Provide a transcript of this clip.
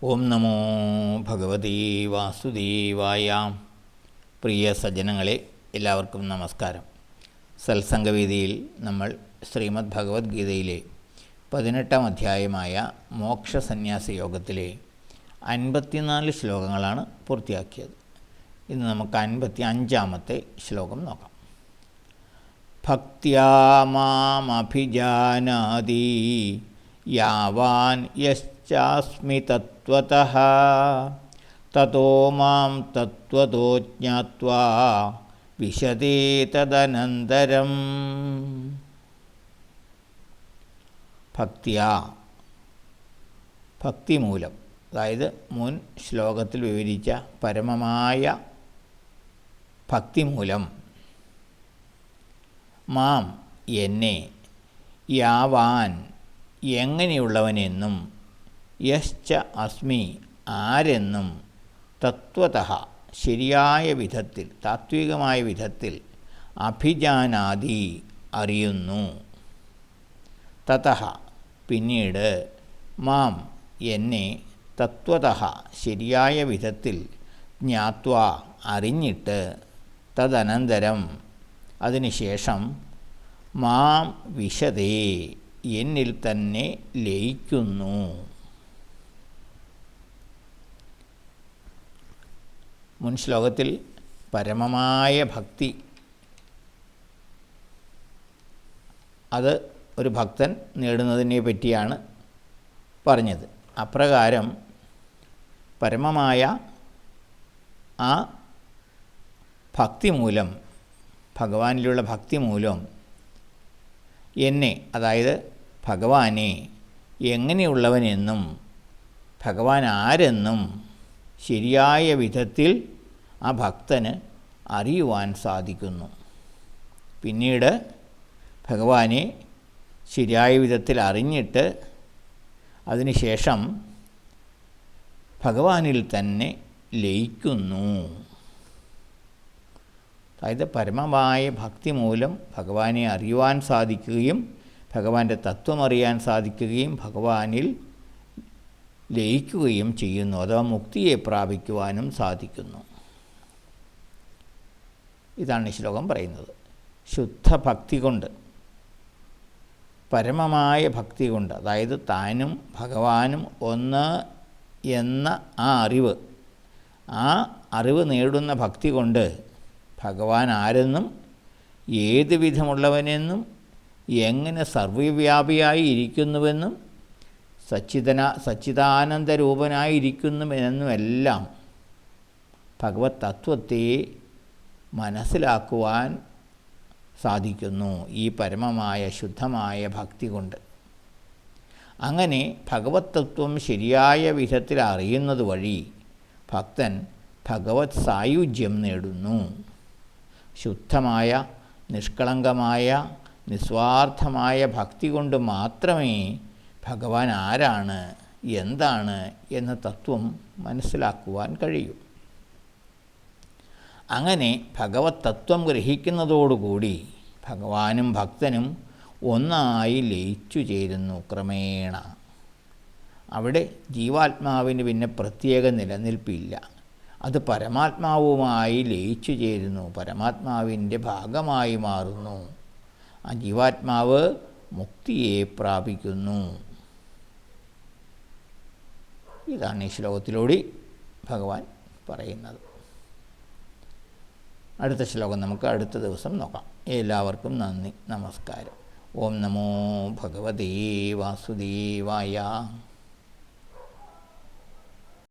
ഓം നമോ ഭഗവതീ വാസുദേവായ. പ്രിയ സജ്ജനങ്ങളെ, എല്ലാവർക്കും നമസ്കാരം. സത്സംഗവേദിയിൽ നമ്മൾ ശ്രീമദ് ഭഗവത്ഗീതയിലെ 18-ാം അധ്യായമായ മോക്ഷസന്യാസ യോഗത്തിലെ 54 ശ്ലോകങ്ങളാണ് പൂർത്തിയാക്കിയത്. ഇന്ന് നമുക്ക് 55-ാമത്തെ ശ്ലോകം നോക്കാം. ഭക്ത്യാ മാമഭിജാനാതി യാവാൻ യശ്ചാസ്മി തത്വതഃ തതോ മാം തത്വതോ ജ്ഞാത്വാ വിശദേ തദനന്തരം. ഭക്തിയാ, ഭക്തിമൂലം, അതായത് മുൻ ശ്ലോകത്തിൽ വിവരിച്ച പരമമായ ഭക്തിമൂലം, മാം എന്നെ, യാവാൻ എങ്ങനെയുള്ളവനെന്നും, യശ്ച അസ്മി ആരെന്നും, തത്വതഃ ശരിയായ വിധത്തിൽ, താത്വികമായ വിധത്തിൽ, അഭിജാനാതി അറിയുന്നു, തതഃ പിന്നീട്, മാം എന്നെ, തത്വതഃ ശരിയായ വിധത്തിൽ, ജ്ഞാത്വാ അറിഞ്ഞിട്ട്, തദനന്തരം അതിനുശേഷം, മാം വിശദേ എന്നിൽ തന്നെ ലയിക്കുന്നു. മുൻ ശ്ലോകത്തിൽ പരമമായ ഭക്തി, അത് ഒരു ഭക്തൻ നേടുന്നതിനെ പറ്റിയാണ് പറഞ്ഞത്. അപ്രകാരം പരമമായ ആ ഭക്തി മൂലം, ഭഗവാനിലുള്ള ഭക്തി മൂലം എന്നെ, അതായത് ഭഗവാനെ എങ്ങനെയുള്ളവനെന്നും ഭഗവാൻ ആരെന്നും ശരിയായ വിധത്തിൽ ആ ഭക്തന് അറിയുവാൻ സാധിക്കുന്നു. പിന്നീട് ഭഗവാനെ ശരിയായ വിധത്തിൽ അറിഞ്ഞിട്ട് അതിനുശേഷം ഭഗവാനിൽ തന്നെ ലയിക്കുന്നു. അതായത് പരമമായ ഭക്തി മൂലം ഭഗവാനെ അറിയുവാൻ സാധിക്കുകയും ഭഗവാന്റെ തത്വം അറിയാൻ സാധിക്കുകയും ഭഗവാനിൽ ലയിക്കുകയും ചെയ്യുന്നു, അഥവാ മുക്തിയെ പ്രാപിക്കുവാനും സാധിക്കുന്നു. ഇതാണ് ഈ ശ്ലോകം പറയുന്നത്. ശുദ്ധഭക്തി കൊണ്ട്, പരമമായ ഭക്തി കൊണ്ട്, അതായത് താനും ഭഗവാനും ഒന്ന് എന്ന ആ അറിവ് നേടുന്ന ഭക്തി കൊണ്ട് ഭഗവാൻ ആരെന്നും ഏത് വിധമുള്ളവനെന്നും എങ്ങനെ സർവ്വവ്യാപിയായി ഇരിക്കുന്നുവെന്നും സച്ചിദാനന്ദരൂപനായിരിക്കുന്നുവെന്നുമെല്ലാം ഭഗവത് തത്വത്തെ മനസ്സിലാക്കുവാൻ സാധിക്കുന്നു ഈ പരമമായ ശുദ്ധമായ ഭക്തി കൊണ്ട്. അങ്ങനെ ഭഗവത് തത്വം ശരിയായ വിധത്തിൽ അറിയുന്നത് വഴി ഭക്തൻ ഭഗവത് സായുജ്യം നേടുന്നു. ശുദ്ധമായ, നിഷ്കളങ്കമായ, നിസ്വാർത്ഥമായ ഭക്തി കൊണ്ട് മാത്രമേ ഭഗവാൻ ആരാണ്, എന്താണ് എന്ന തത്വം മനസ്സിലാക്കുവാൻ കഴിയൂ. അങ്ങനെ ഭഗവത് തത്വം ഗ്രഹിക്കുന്നതോടുകൂടി ഭഗവാനും ഭക്തനും ഒന്നായി ലയിച്ചു ചേരുന്നു ക്രമേണ. അവിടെ ജീവാത്മാവിന് പിന്നെ പ്രത്യേക നിലനിൽപ്പില്ല. അത് പരമാത്മാവുമായി ലയിച്ചു ചേരുന്നു, പരമാത്മാവിൻ്റെ ഭാഗമായി മാറുന്നു. ആ ജീവാത്മാവ് മുക്തിയെ പ്രാപിക്കുന്നു. ഇതാണ് ഈ ശ്ലോകത്തിലൂടെ ഭഗവാൻ പറയുന്നത്. അടുത്ത ശ്ലോകം നമുക്ക് അടുത്ത ദിവസം നോക്കാം. എല്ലാവർക്കും നന്ദി, നമസ്കാരം. ഓം നമോ ഭഗവതേ വാസുദേവായ.